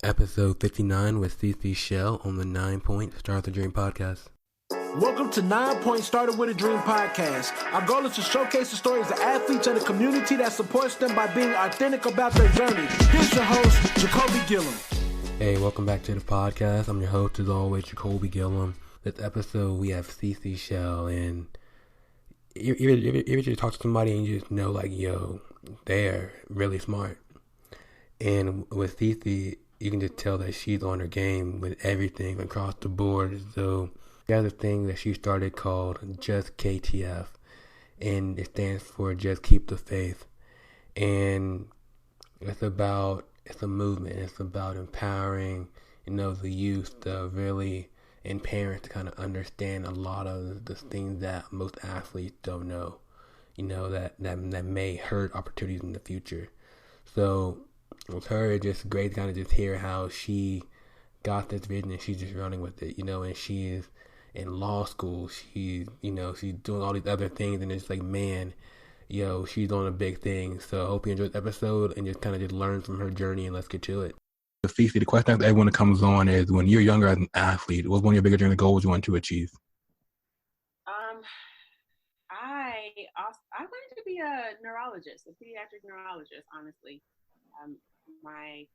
Episode 59 with Ceci Shell on the 9 Point Start the Dream podcast. Welcome to 9 Point Started with a Dream podcast. Our goal is to showcase the stories of athletes and the community that supports them by being authentic about their journey. Here's your host, Jacoby Gillum. Hey, welcome back to the podcast. I'm your host, as always, Jacoby Gillum. This episode, we have Ceci Shell, and you just talk to somebody and you just know, like, yo, they're really smart. And with Ceci, you can just tell that she's on her game with everything across the board. So she has a thing that she started called Just KTF, and it stands for Just Keep the Faith. And it's a movement. It's about empowering, the youth and parents to kind of understand a lot of the things that most athletes don't know, that may hurt opportunities in the future. So with her, it's just great to kind of just hear how she got this vision and she's just running with it, and she is in law school. She's doing all these other things, and it's like, man, she's on a big thing. So I hope you enjoyed the episode and just kind of just learn from her journey, and let's get to it. Ceci, the question that everyone that comes on is, when you're younger as an athlete, what's one of your bigger dreams and goals you want to achieve? I wanted to be a neurologist, a pediatric neurologist, honestly. My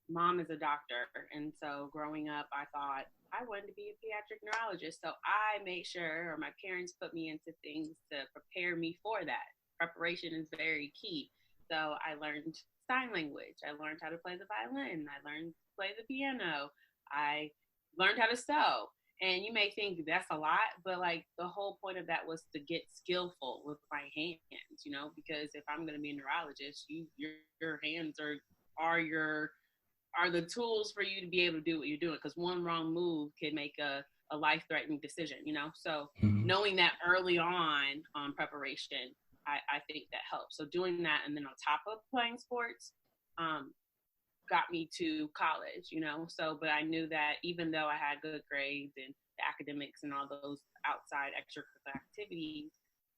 mom is a doctor, and so growing up, I thought I wanted to be a pediatric neurologist. So I made sure, or my parents put me into things to prepare me for that. Preparation is very key. So I learned sign language. I learned how to play the violin. I learned to play the piano. I learned how to sew. And you may think that's a lot, but like the whole point of that was to get skillful with my hands, because if I'm going to be a neurologist, your hands are the tools for you to be able to do what you're doing. Because one wrong move can make a life-threatening decision, So knowing that early on preparation, I think that helps. So doing that, and then on top of playing sports, got me to college, but I knew that even though I had good grades and the academics and all those outside extracurricular activities,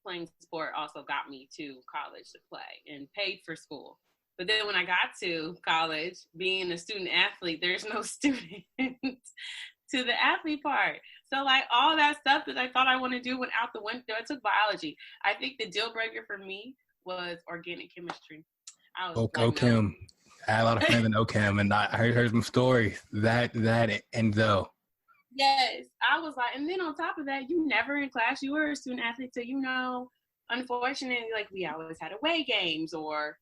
playing sport also got me to college to play and paid for school. But then when I got to college, being a student athlete, there's no student to the athlete part. So like all that stuff that I thought I want to do went out the window. I took biology. I think the deal breaker for me was organic chemistry. OChem. I had a lot of friends in OChem, and I heard some stories that and though. Yes, I was like, and then on top of that, you never in class, you were a student athlete, so unfortunately, like we always had away games or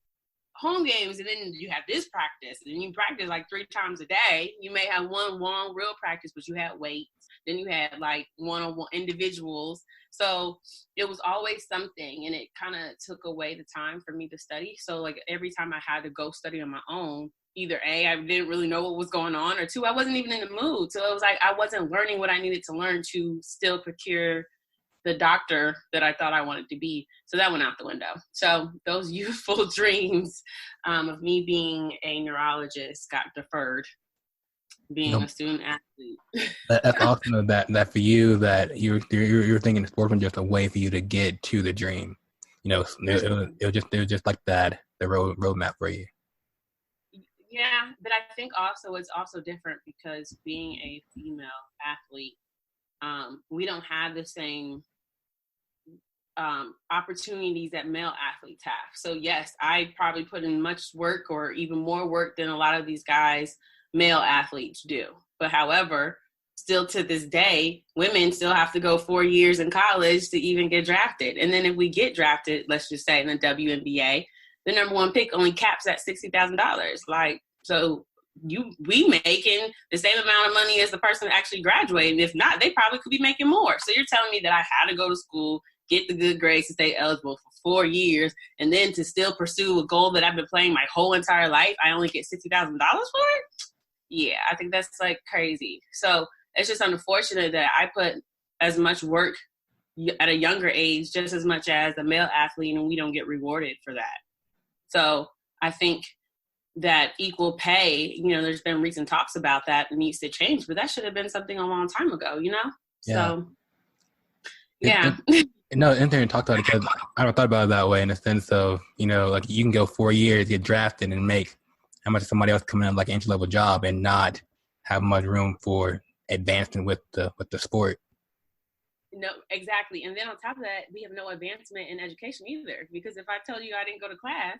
home games, and then you have this practice, and you practice like 3 times a day. You may have one long real practice, but you had weights. Then you had like one-on-one individuals. So it was always something, and it kind of took away the time for me to study. So like every time I had to go study on my own, either A, I didn't really know what was going on, or 2, I wasn't even in the mood. So it was like I wasn't learning what I needed to learn to still procure the doctor that I thought I wanted to be. So that went out the window. So those youthful dreams of me being a neurologist got deferred. Being a student athlete. That's awesome that for you, that you're thinking sports was just a way for you to get to the dream. It was just like that, the roadmap for you. Yeah, but I think also it's also different because being a female athlete, we don't have the same opportunities that male athletes have. So yes, I probably put in much work, or even more work than a lot of these guys male athletes do. But however, still to this day, women still have to go 4 years in college to even get drafted. And then if we get drafted, let's just say in the WNBA, the number 1 pick only caps at $60,000. Like, so we making the same amount of money as the person actually graduated. If not, they probably could be making more. So you're telling me that I had to go to school, get the good grades to stay eligible for 4 years, and then to still pursue a goal that I've been playing my whole entire life, I only get $60,000 for it? Yeah, I think that's like crazy. So it's just unfortunate that I put as much work at a younger age, just as much as a male athlete, and we don't get rewarded for that. So I think that equal pay, there's been recent talks about that it needs to change, but that should have been something a long time ago, Yeah. So, yeah. No, Anthony talked about it because I don't thought about it that way, in the sense of, like you can go 4 years, get drafted, and make how much somebody else coming in like an entry level job and not have much room for advancement with the sport. No, exactly. And then on top of that, we have no advancement in education either. Because if I tell you I didn't go to class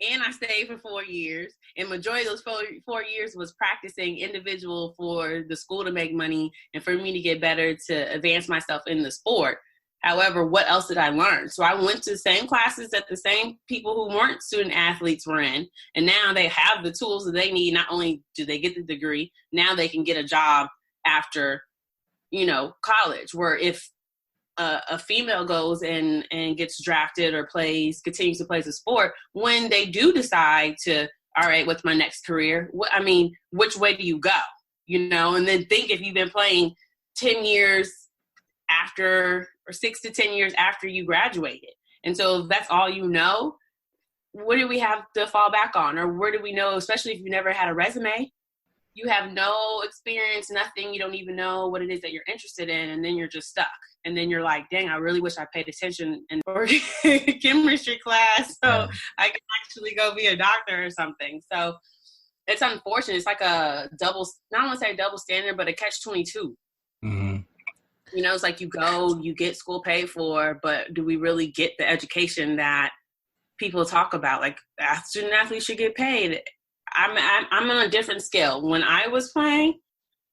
and I stayed for 4 years, and majority of those 4 years was practicing individual for the school to make money and for me to get better to advance myself in the sport. However, what else did I learn? So I went to the same classes that the same people who weren't student athletes were in, and now they have the tools that they need. Not only do they get the degree, now they can get a job after, college, where if a female goes and gets drafted or continues to play the sport, when they do decide to, all right, what's my next career? Which way do you go? And then think if you've been playing 10 years after, or 6 to 10 years after you graduated. And so if that's all what do we have to fall back on? Or where do we know, especially if you never had a resume, you have no experience, nothing, you don't even know what it is that you're interested in, and then you're just stuck. And then you're like, dang, I really wish I paid attention in chemistry class so I could actually go be a doctor or something. So it's unfortunate. It's like a not want to say double standard, but a catch-22. Mm-hmm. It's like you go, you get school paid for, but do we really get the education that people talk about? Like, student athletes should get paid. I'm on a different scale. When I was playing,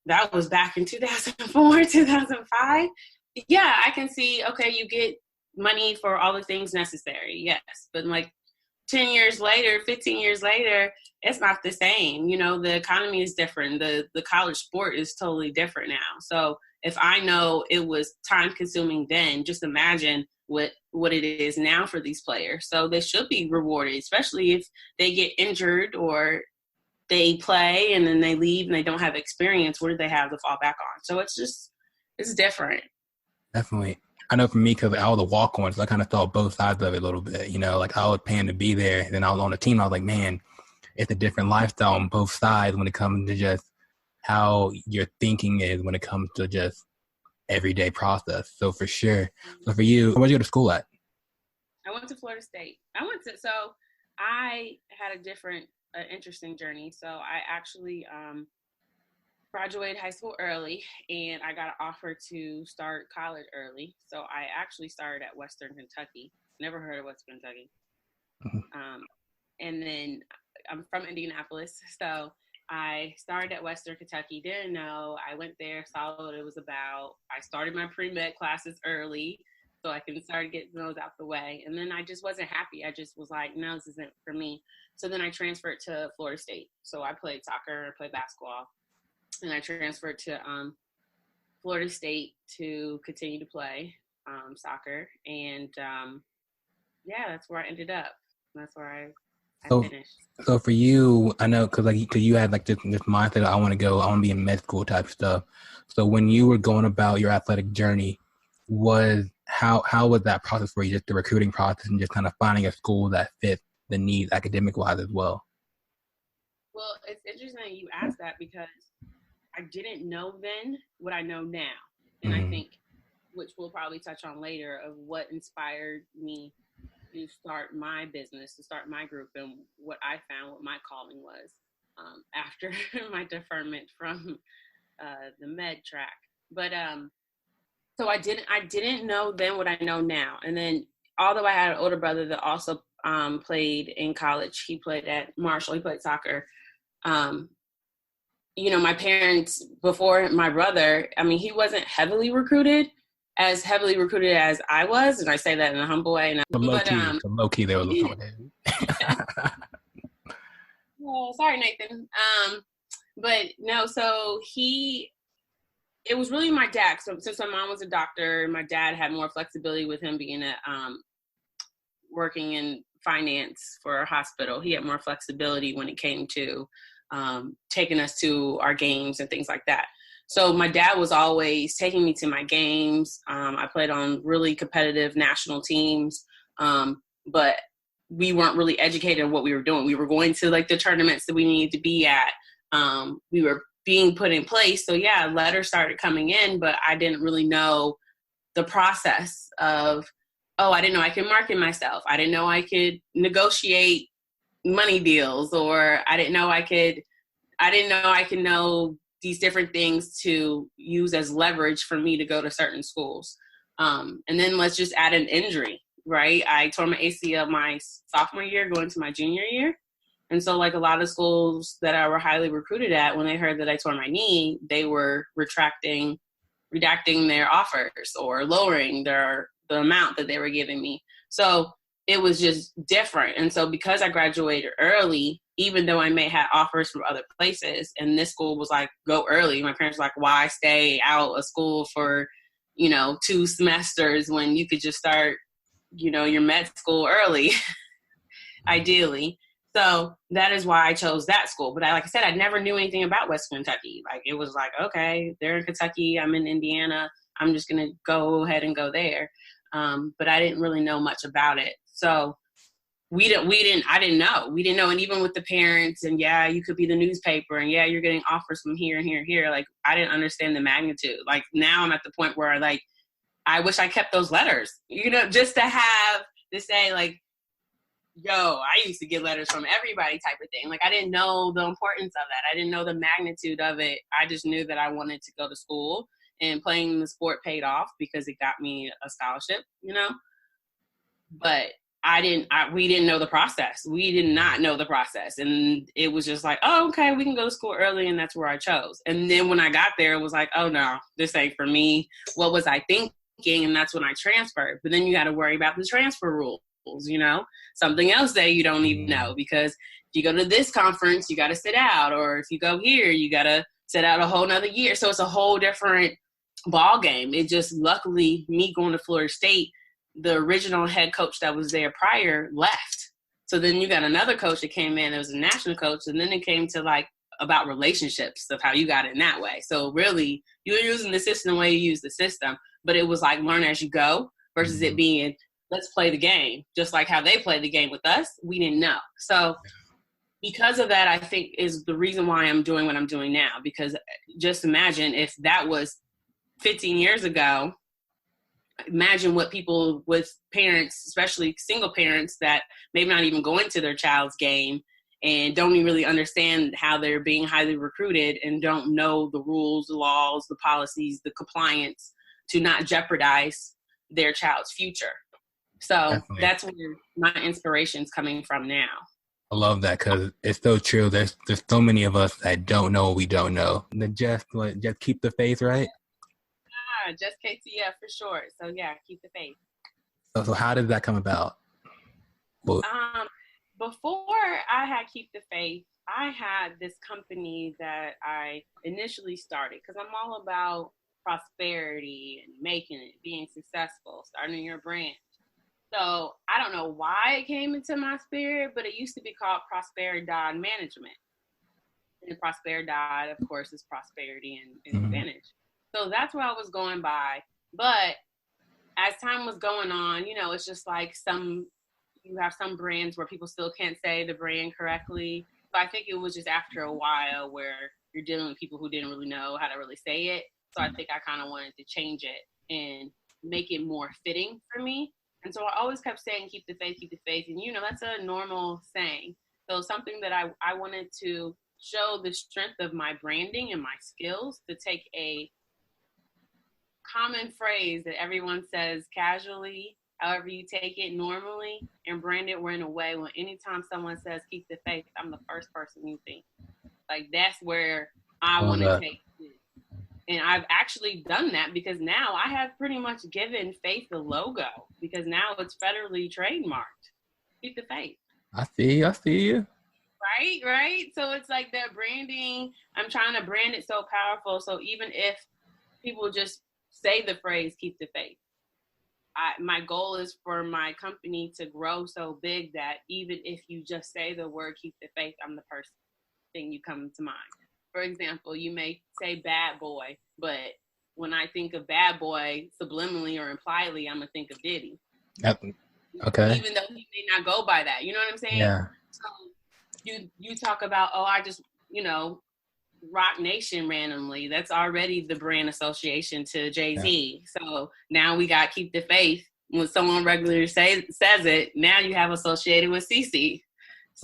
that was back in 2004, 2005. Yeah, I can see, okay, you get money for all the things necessary. Yes. But like 10 years later, 15 years later, it's not the same. The economy is different. The college sport is totally different now. So if I know it was time consuming then, just imagine what it is now for these players. So they should be rewarded, especially if they get injured or they play and then they leave and they don't have experience. What do they have to fall back on? So it's different. Definitely. I know for me, because I was a walk-on, so I kind of thought both sides of it a little bit. Like I was paying to be there, and then I was on the team. I was like, man, it's a different lifestyle on both sides when it comes to just how your thinking is when it comes to just everyday process. So for sure. So for you, where'd you go to school at? I went to Florida State. So I had a different, interesting journey. So I actually graduated high school early, and I got an offer to start college early. So I actually started at Western Kentucky. Never heard of Western Kentucky. Mm-hmm. And then I'm from Indianapolis. So I started at Western Kentucky, didn't know. I went there, saw what it was about. I started my pre-med classes early so I can start getting those out the way. And then I just wasn't happy. I just was like, no, this isn't for me. So then I transferred to Florida State. So I played soccer, played basketball, and I transferred to Florida State to continue to play soccer. And that's where I ended up. That's where I finished. So for you, I know because you had like this mindset, I want to be in med school type stuff. So when you were going about your athletic journey, how was that process for you, just the recruiting process and just kind of finding a school that fit the needs academic wise as well? Well, it's interesting you asked that because I didn't know then what I know now. And I think, which we'll probably touch on later, of what inspired me to start my business, to start my group, and what I found what my calling was after my deferment from the med track. But so I didn't know then what I know now. And then although I had an older brother that also played in college, he played at Marshall, he played soccer. My parents, before my brother, he wasn't as heavily recruited as I was. And I say that in a humble way. Low key, they were looking well, sorry, Nathan. But no, so it was really my dad. So since my mom was a doctor, my dad had more flexibility with him being working in finance for a hospital. He had more flexibility when it came to taking us to our games and things like that. So my dad was always taking me to my games. I played on really competitive national teams, but we weren't really educated on what we were doing. We were going to like the tournaments that we needed to be at. We were being put in place. So yeah, letters started coming in, but I didn't really know the process of, I didn't know I could market myself. I didn't know I could negotiate money deals, or I didn't know I could know these different things to use as leverage for me to go to certain schools. And then let's just add an injury, right? I tore my ACL my sophomore year going to my junior year. And so like a lot of schools that I were highly recruited at, when they heard that I tore my knee, they were redacting their offers or lowering the amount that they were giving me. So it was just different. And so because I graduated early, even though I may have offers from other places, and this school was like, go early. My parents were like, why stay out of school for, 2 semesters when you could just start, your med school early, ideally. So that is why I chose that school. But like I said, I never knew anything about Western Kentucky. Like, it was like, okay, they're in Kentucky, I'm in Indiana, I'm just going to go ahead and go there. But I didn't really know much about it. So I didn't know. We didn't know. And even with the parents, and yeah, you could be the newspaper, and yeah, you're getting offers from here and here and here. Like, I didn't understand the magnitude. Like, now I'm at the point where like, I wish I kept those letters, just to say like, yo, I used to get letters from everybody type of thing. Like, I didn't know the importance of that. I didn't know the magnitude of it. I just knew that I wanted to go to school, and playing the sport paid off because it got me a scholarship, but we didn't know the process. We did not know the process. And it was just like, oh, okay, we can go to school early. And that's where I chose. And then when I got there, it was like, oh no, this ain't for me. What was I thinking? And that's when I transferred. But then you got to worry about the transfer rules, something else that you don't even know, because if you go to this conference, you got to sit out. Or if you go here, you got to sit out a whole nother year. So it's a whole different ball game. It just, luckily, me going to Florida State, the original head coach that was there prior left. So then you got another coach that came in. It was a national coach. And then it came to like about relationships of how you got in that way. So really, you're using the system the way you use the system. But it was like learn as you go versus it being, let's play the game. Just like how they played the game with us. We didn't know. So because of that, I think is the reason why I'm doing what I'm doing now. Because just imagine if that was 15 years ago, imagine what people with parents, especially single parents that maybe not even go into their child's game and don't even really understand how they're being highly recruited and don't know the rules, the laws, the policies, the compliance to not jeopardize their child's future. So Definitely. That's where my inspiration's coming from now. I love that because it's so true. There's so many of us that don't know what we don't know. And just keep the faith, right? Just KTF for short. So yeah, keep the faith. So how did that come about? Well, before I had Keep the Faith, I had this company that I initially started because I'm all about prosperity and making it, being successful, starting your brand. So I don't know why it came into my spirit, but it used to be called Prosperity Management. And Prosperity, of course, is prosperity and advantage. So that's what I was going by. But as time was going on, it's just like you have some brands where people still can't say the brand correctly. So I think it was just after a while where you're dealing with people who didn't really know how to really say it. So I think I kind of wanted to change it and make it more fitting for me. And so I always kept saying, keep the faith, keep the faith. And, that's a normal saying. So something that I wanted to show the strength of my branding and my skills to take a common phrase that everyone says casually, however you take it normally, and brand it in a way when anytime someone says keep the faith, I'm the first person you think. Like, that's where I want to take it. And I've actually done that because now I have pretty much given faith the logo because now it's federally trademarked. Keep the faith. I see you. Right. So it's like that branding. I'm trying to brand it so powerful. So even if people just say the phrase, keep the faith, my goal is for my company to grow so big that even if you just say the word, keep the faith, I'm the first thing you come to mind. For example, you may say bad boy, but when I think of bad boy, subliminally or impliedly, I'm going to think of Diddy. Yep. Okay. Even though he may not go by that. You know what I'm saying? Yeah. So you talk about, I just, Rock Nation randomly. That's already the brand association to Jay-Z. Yeah. So now we got Keep the Faith. When someone regularly says it, now you have associated with Ceci.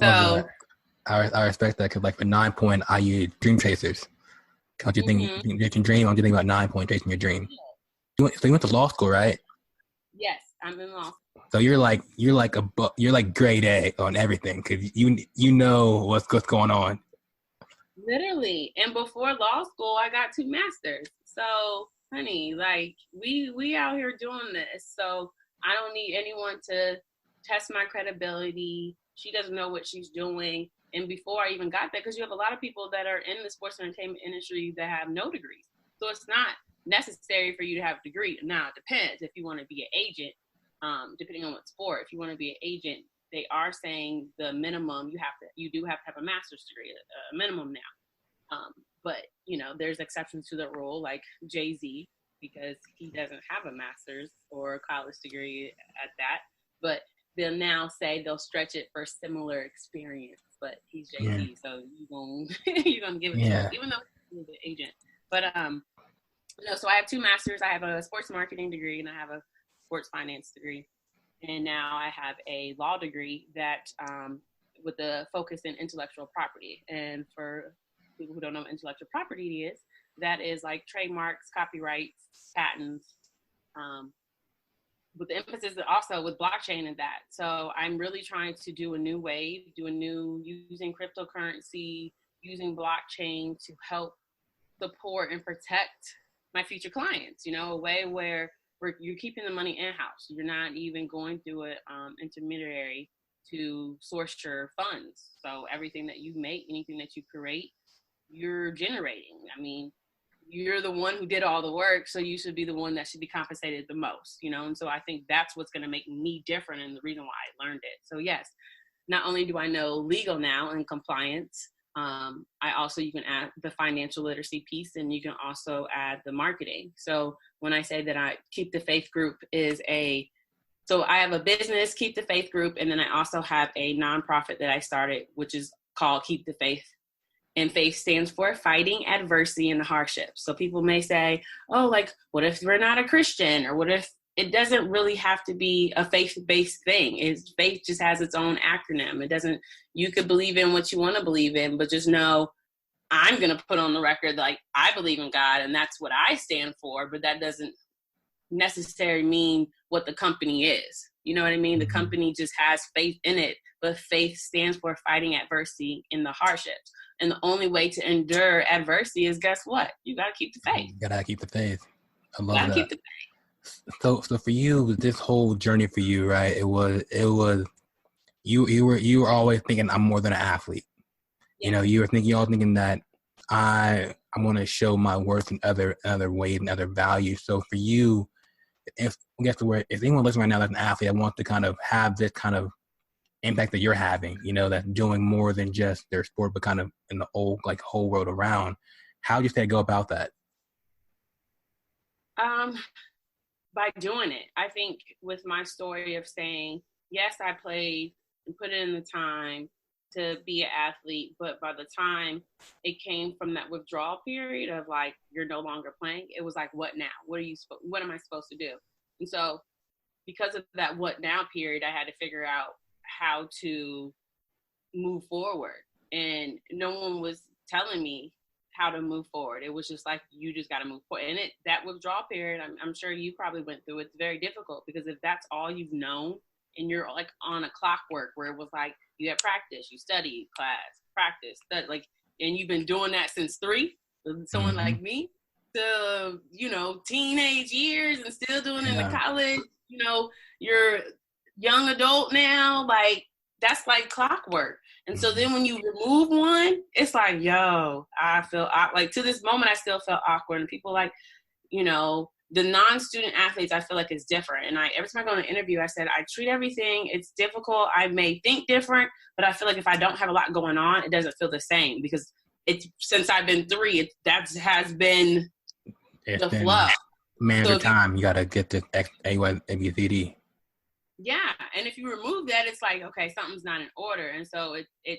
Love So, that. I respect that because like for 9 point, I use dream chasers. Don't you think mhm. you can dream? Don't you think about 9 point chasing your dream? So you went to law school, right? Yes, I'm in law. So you're like grade A on everything because you know what's going on. Literally. And before law school, I got 2 masters. So, honey, like we out here doing this. So I don't need anyone to test my credibility. She doesn't know what she's doing. And before I even got there, because you have a lot of people that are in the sports entertainment industry that have no degrees. So it's not necessary for you to have a degree. Now it depends if you want to be an agent, depending on what sport. If you want to be an agent, they are saying the minimum you do have to have a master's degree, a minimum now. But there's exceptions to the rule, like Jay-Z, because he doesn't have a master's or a college degree at that. But they'll now say they'll stretch it for similar experience. But he's Yeah, Jay-Z, so you're gonna give it to him, yeah, even though he's an agent. But so I have 2 masters. I have a sports marketing degree and I have a sports finance degree. And now I have a law degree that with a focus in intellectual property. And for people who don't know what intellectual property is, that is like trademarks, copyrights, patents, with the emphasis also with blockchain and that. So I'm really trying to do a new wave, using cryptocurrency, using blockchain to help support and protect my future clients, a way where you're keeping the money in-house. You're not even going through an intermediary to source your funds. So everything that you make, anything that you create, you're generating. I mean, you're the one who did all the work, so you should be the one that should be compensated the most, And so I think that's what's going to make me different and the reason why I learned it. So yes, not only do I know legal now and compliance, you can add the financial literacy piece, and you can also add the marketing. So when I say that I Keep the Faith group so I have a business, Keep the Faith group, and then I also have a nonprofit that I started, which is called Keep the Faith. And faith stands for fighting adversity and hardships. So people may say, oh, like, what if we're not a Christian? Or what if it doesn't really have to be a faith-based thing? Faith just has its own acronym. It doesn't, you could believe in what you want to believe in, but just know I'm going to put on the record, like, I believe in God and that's what I stand for, but that doesn't necessarily mean what the company is. You know what I mean? mm-hmm. The company just has faith in it, but faith stands for fighting adversity in the hardships. And the only way to endure adversity is, guess what? You got to keep the faith. You gotta keep the faith. I love You got to that. keep the faith. So for you, this whole journey for you, right? It was you were always thinking I'm more than an athlete. Yeah. You were always thinking that I'm going to show my worth in other ways and other values. So for you, if anyone listening right now that's an athlete, I want to kind of have this kind of impact that you're having, that's doing more than just their sport, but kind of in the whole world around. How would you say go about that? By doing it. I think with my story of saying, yes, I played and put in the time to be an athlete, but by the time it came from that withdrawal period of like, you're no longer playing, it was like, what now? What am I supposed to do? And so because of that what now period, I had to figure out how to move forward. And no one was telling me how to move forward. It was just like, you just got to move forward. And that withdrawal period, I'm sure you probably went through, it's very difficult because if that's all you've known and you're like on a clockwork where it was like, you had practice, you studied, class, practice, like, and you've been doing that since 3, someone mm-hmm. like me, to, teenage years and still doing it in the college, you're young adult now, like, that's like clockwork. And so then when you remove one, it's like, yo, I feel like to this moment, I still felt awkward. And people like, the non-student athletes, I feel like it's different. And every time I go on an interview, I said, I treat everything, it's difficult. I may think different, but I feel like if I don't have a lot going on, it doesn't feel the same because since I've been 3, that has been the flow. Man, so time, you got to get the ABCD. Yeah, and if you remove that, it's like, okay, something's not in order. And so it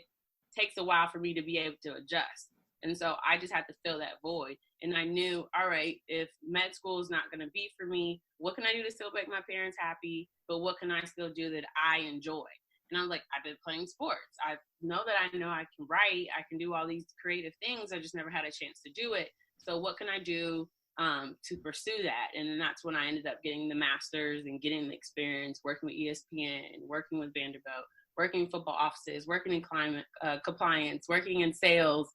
takes a while for me to be able to adjust. And so I just had to fill that void. And I knew, all right, if med school is not going to be for me, what can I do to still make my parents happy? But what can I still do that I enjoy? And I was like, I've been playing sports. I know that I can write. I can do all these creative things. I just never had a chance to do it. So what can I do to pursue that? And then that's when I ended up getting the master's and getting the experience working with ESPN, working with Vanderbilt, working in football offices, working in climate compliance, working in sales.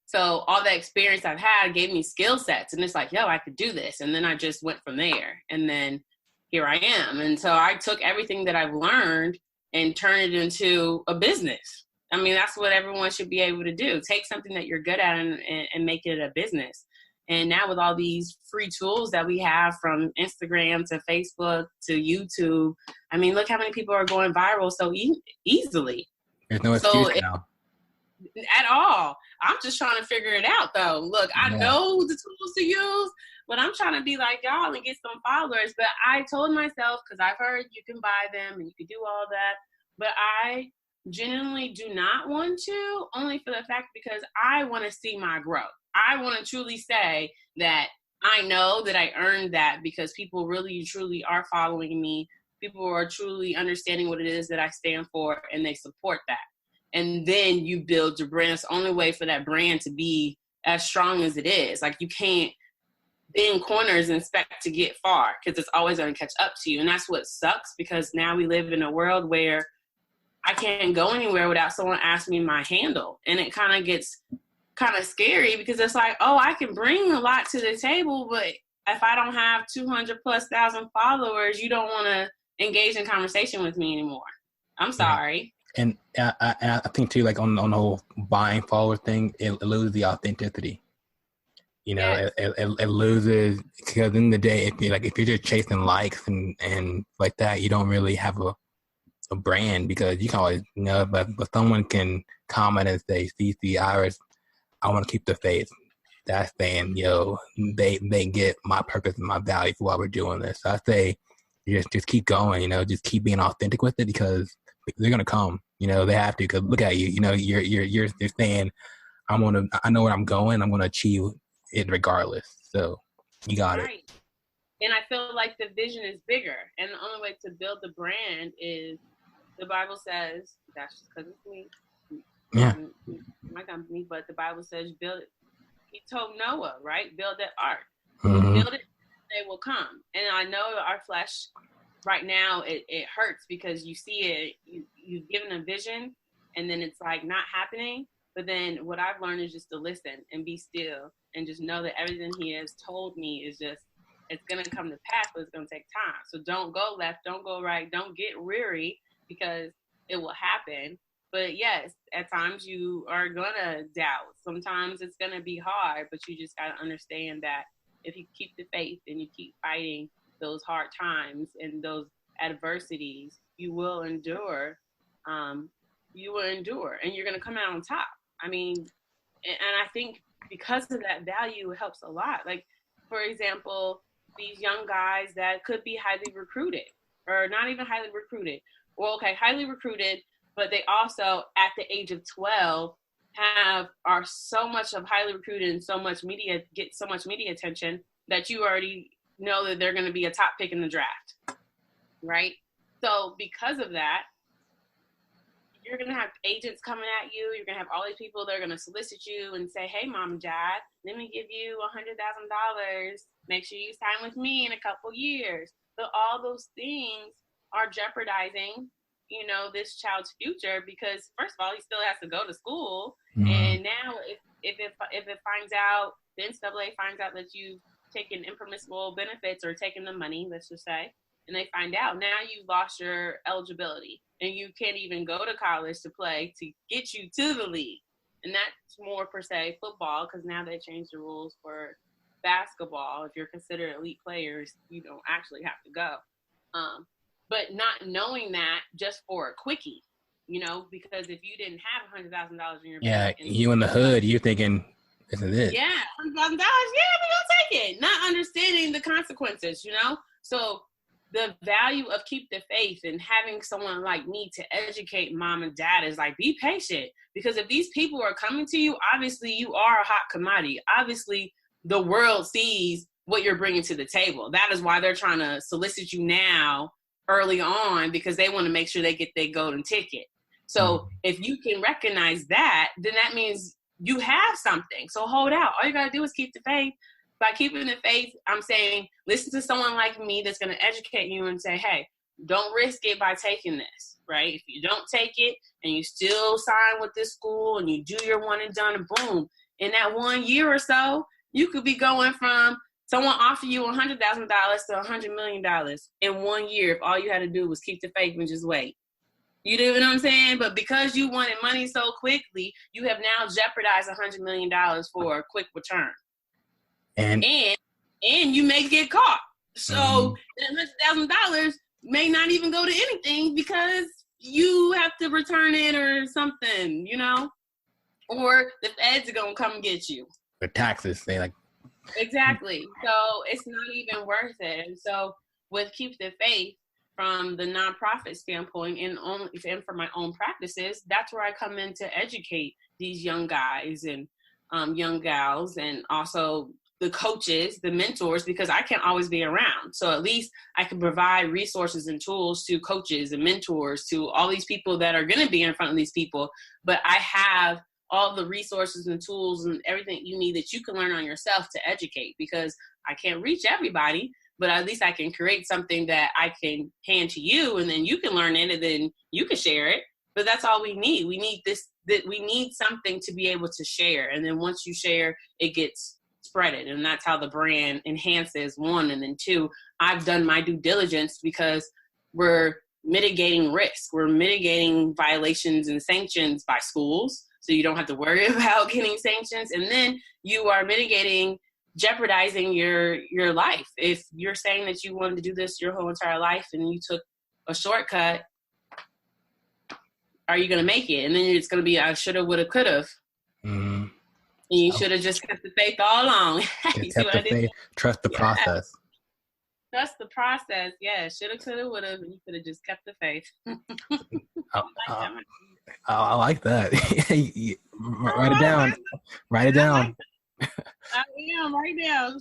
So all that experience I've had gave me skill sets. And it's like, yo, I could do this. And then I just went from there. And then here I am. And so I took everything that I've learned and turn it into a business. I mean, that's what everyone should be able to do. Take something that you're good at and make it a business. And now with all these free tools that we have, from Instagram to Facebook to YouTube, I mean, look how many people are going viral so easily. There's no excuse now. At all. I'm just trying to figure it out, though. Look, I know the tools to use, but I'm trying to be like y'all and get some followers. But I told myself, because I've heard you can buy them and you can do all that, but I genuinely do not want to, only for the fact because I want to see my growth. I want to truly say that I know that I earned that because people really, truly are following me. People are truly understanding what it is that I stand for, and they support that. And then you build your brand. It's the only way for that brand to be as strong as it is. Like, you can't bend corners and expect to get far, because it's always going to catch up to you. And that's what sucks, because now we live in a world where I can't go anywhere without someone asking me my handle. And it kind of gets kind of scary, because it's like, oh, I can bring a lot to the table, but if I don't have 200,000+ followers, you don't want to engage in conversation with me anymore. I'm sorry. And I think too, like on the whole buying follower thing, it loses the authenticity. You know, yes. it loses, because in the day, if you're just chasing likes and like that, you don't really have a brand, because you can always, you know, but someone can comment and say, Ceci, Iris, I want to keep the faith. That's saying, yo, they get my purpose and my value for why we're doing this. So I say, just keep going, you know, just keep being authentic with it, because they're gonna come. You know, they have to, because look at you. You know, you're saying, I know where I'm going. I'm gonna achieve it regardless. So you got it. And I feel like the vision is bigger, and the only way to build the brand is, the Bible says, that's just because it's me. Yeah. My company, but the Bible says build it. He told Noah, right? Build that ark. Mm-hmm. Build it, they will come. And I know our flesh right now, it hurts, because you see it, you've given a vision, and then it's like not happening. But then what I've learned is just to listen and be still, and just know that everything he has told me is just, it's going to come to pass, but it's going to take time. So don't go left, don't go right, don't get weary, because it will happen. But yes, at times you are going to doubt. Sometimes it's going to be hard, but you just got to understand that if you keep the faith and you keep fighting those hard times and those adversities, you will endure. You will endure, and you're going to come out on top. I mean, and I think because of that value, it helps a lot. Like, for example, these young guys that could be highly recruited, or not even highly recruited. Well, okay, highly recruited, but they also, at the age of 12, are so much of highly recruited and get so much media attention that you already know that they're going to be a top pick in the draft, right? So because of that, you're going to have agents coming at you. You're going to have all these people that are going to solicit you and say, hey, mom and dad, let me give you $100,000. Make sure you sign with me in a couple years. So all those things are jeopardizing, you know, this child's future, because first of all, he still has to go to school. Mm-hmm. And now if it finds out, the NCAA finds out that you've taken impermissible benefits or taken the money, let's just say, and they find out, now you've lost your eligibility and you can't even go to college to play to get you to the league. And that's more per se football, because now they changed the rules for basketball. If you're considered elite players, you don't actually have to go. But not knowing that just for a quickie, you know, because if you didn't have $100,000 in your bank, you in the hood, you're thinking, this is it. Yeah, $100,000, yeah, we're gonna take it. Not understanding the consequences, you know. So the value of keep the faith and having someone like me to educate mom and dad is like, be patient, because if these people are coming to you, obviously you are a hot commodity. Obviously, the world sees what you're bringing to the table. That is why they're trying to solicit you now early on because they want to make sure they get their golden ticket. So if you can recognize that, then that means you have something. So hold out. All you got to do is keep the faith. By keeping the faith, I'm saying listen to someone like me that's going to educate you and say, hey, don't risk it by taking this, right? If you don't take it and you still sign with this school and you do your one and done, and boom, in that 1 year or so, you could be going from someone offer you $100,000 to $100 million in 1 year if all you had to do was keep the faith and just wait. You know what I'm saying? But because you wanted money so quickly, you have now jeopardized $100 million for a quick return. And you may get caught. So that $100,000 may not even go to anything because you have to return it or something, you know? Or the feds are going to come get you. The taxes, they like. Exactly. So it's not even worth it. And so with Keep the Faith, from the nonprofit standpoint and for my own practices, that's where I come in to educate these young guys and young gals, and also the coaches, the mentors, because I can't always be around. So at least I can provide resources and tools to coaches and mentors, to all these people that are going to be in front of these people. But I have all the resources and tools and everything you need that you can learn on yourself to educate, because I can't reach everybody, but at least I can create something that I can hand to you, and then you can learn it, and then you can share it. But that's all we need. We need we need something to be able to share. And then once you share, it gets spreaded. And that's how the brand enhances, one. And then two, I've done my due diligence because we're mitigating risk. We're mitigating violations and sanctions by schools, so you don't have to worry about getting sanctions. And then you are jeopardizing your life. If you're saying that you wanted to do this your whole entire life and you took a shortcut, are you going to make it? And then it's going to be, I shoulda, woulda, coulda. Mm-hmm. And you should have just kept the faith all along. Trust the process. Trust the process. Yeah. Shoulda, coulda, woulda. And you could have just kept the faith. I like that. Write it down. Write it down. I am right now.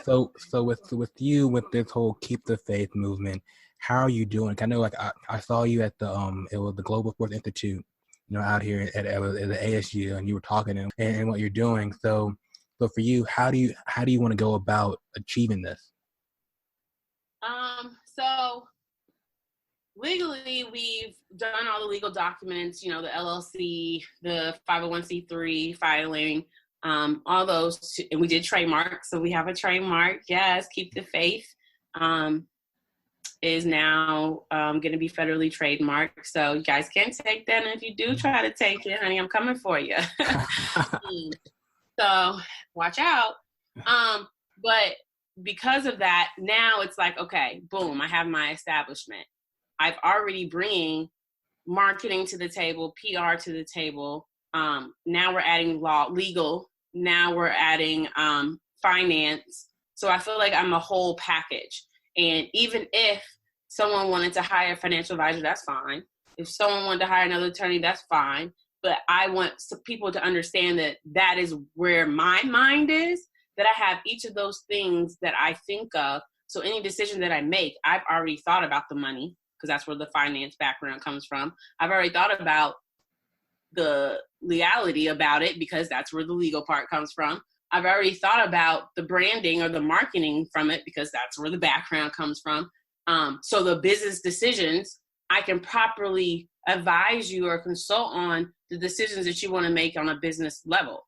So with you, with this whole Keep the Faith movement, how are you doing? I know, like I saw you at the it was the Global Sports Institute, out here at the ASU, and you were talking and what you're doing. So for you, how do you want to go about achieving this? So legally, we've done all the legal documents, the LLC, the 501c3 filing, all those, and we did trademark. So we have a trademark. Yes, Keep the Faith is now going to be federally trademarked. So you guys can take that. And if you do try to take it, honey, I'm coming for you. So watch out. But because of that, now it's like, okay, boom, I have my establishment. I've already bringing marketing to the table, PR to the table. Now we're adding legal. Now we're adding finance. So I feel like I'm a whole package. And even if someone wanted to hire a financial advisor, that's fine. If someone wanted to hire another attorney, that's fine. But I want people to understand that is where my mind is, that I have each of those things that I think of. So any decision that I make, I've already thought about the money, because that's where the finance background comes from. I've already thought about the legality about it, because that's where the legal part comes from. I've already thought about the branding or the marketing from it, because that's where the background comes from. So the business decisions, I can properly advise you or consult on the decisions that you want to make on a business level.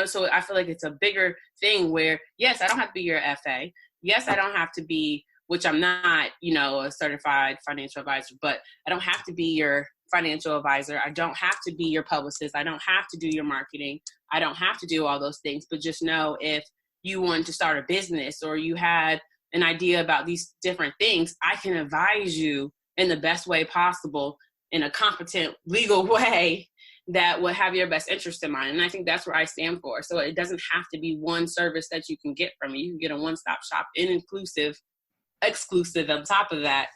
So I feel like it's a bigger thing where, yes, I don't have to be your FA. Yes, I don't have to be, which I'm not, a certified financial advisor, but I don't have to be your financial advisor. I don't have to be your publicist. I don't have to do your marketing. I don't have to do all those things, but just know if you want to start a business or you had an idea about these different things, I can advise you in the best way possible, in a competent legal way that will have your best interest in mind. And I think that's where I stand for. So it doesn't have to be one service that you can get from me. You can get a one-stop shop, exclusive on top of that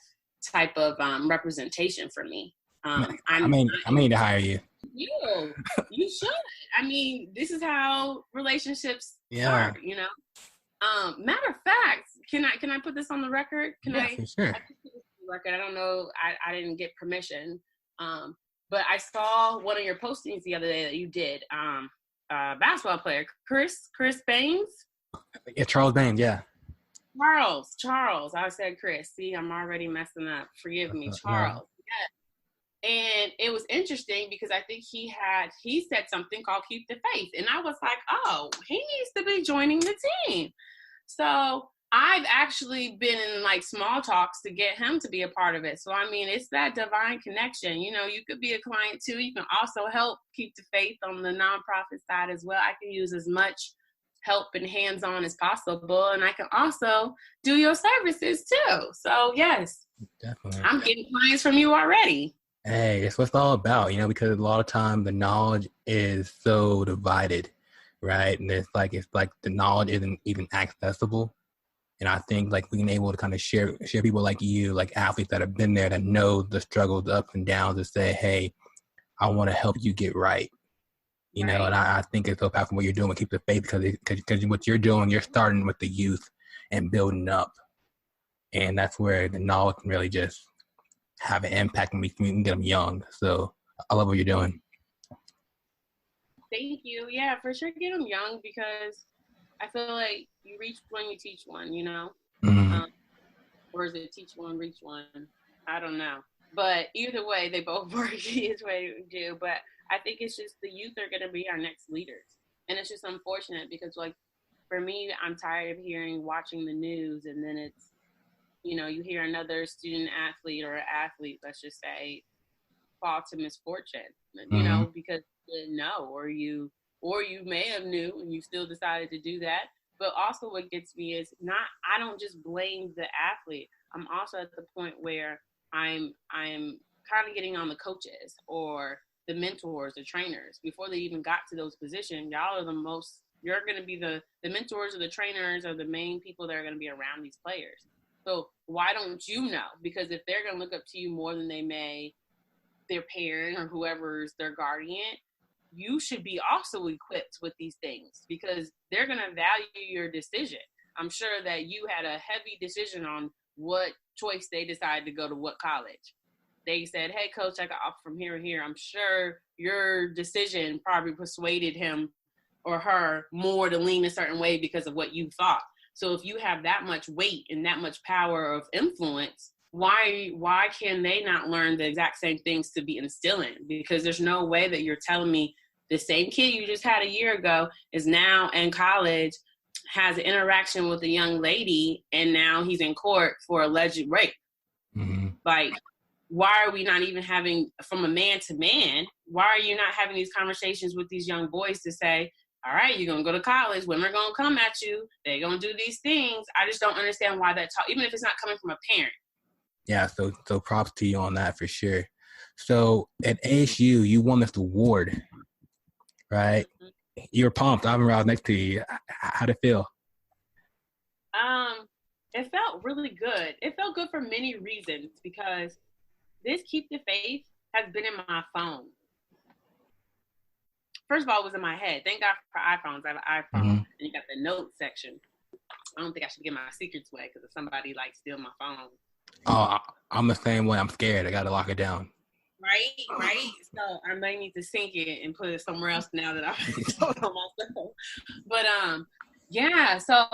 type of representation for me. I mean to hire you. You should. I mean, this is how relationships start, Matter of fact, can I put this on the record? Yeah, for sure. I can put this on the record. I don't know. I didn't get permission. But I saw one of your postings the other day that you did. Basketball player Chris Baines. Yeah, Charles Baines. Yeah. Charles. I said Chris. See, I'm already messing up. Forgive me, Charles. Yeah. And it was interesting because I think he said something called "Keep the Faith," and I was like, oh, he needs to be joining the team. So I've actually been in like small talks to get him to be a part of it. So I mean, it's that divine connection. You know, you could be a client too. You can also help keep the faith on the nonprofit side as well. I can use as much help and hands-on as possible, and I can also do your services too. So yes, definitely, I'm getting clients from you already. Hey, it's what it's all about, you know, because a lot of time the knowledge is so divided, right? And it's like the knowledge isn't even accessible. And I think like being able to kind of share people like you, like athletes that have been there, that know the struggles, the ups and downs, to say, hey, I want to help you get right. You know, and I think it's so powerful what you're doing with Keep the Faith, because what you're doing, you're starting with the youth and building up. And that's where the knowledge can really just have an impact when we can get them young. So I love what you're doing. Thank you. Yeah, for sure, get them young, because I feel like you reach one, you teach one, you know? Mm-hmm. Or is it teach one, reach one? I don't know. But either way, they both work each way to do. But I think it's just the youth are going to be our next leaders. And it's just unfortunate because, like, for me, I'm tired of watching the news, and then it's, you know, you hear another student athlete or athlete, let's just say, fall to misfortune, you know, because you didn't know, or you may have knew and you still decided to do that. But also what gets me is I don't just blame the athlete. I'm also at the point where I'm kind of getting on the coaches or the mentors, the trainers, before they even got to those positions. Y'all are you're going to be the mentors or the trainers or the main people that are going to be around these players. So why don't you know? Because if they're going to look up to you more than they may their parent or whoever's their guardian, you should be also equipped with these things, because they're going to value your decision. I'm sure that you had a heavy decision on what choice they decided to go to what college. They said, hey, coach, I got off from here and here. I'm sure your decision probably persuaded him or her more to lean a certain way because of what you thought. So if you have that much weight and that much power of influence, why can they not learn the exact same things to be instilling? Because there's no way that you're telling me the same kid you just had a year ago is now in college, has an interaction with a young lady, and now he's in court for alleged rape. Mm-hmm. Like, why are we not even having, from a man to man, why are you not having these conversations with these young boys to say, all right, you're going to go to college, women are going to come at you, they're going to do these things. I just don't understand why that talk, even if it's not coming from a parent. Yeah, so props to you on that for sure. So at ASU, you won this award, right? Mm-hmm. You were pumped. I remember I was next to you. How'd it feel? It felt really good. It felt good for many reasons, because this Keep the Faith has been in my phone. First of all, it was in my head. Thank God for iPhones. I have an iPhone, and you got the notes section. I don't think I should give my secrets away, because if somebody like steal my phone. Oh, I'm the same way. I'm scared. I got to lock it down. Right. So I may need to sync it and put it somewhere else now that I've told on myself. But yeah. So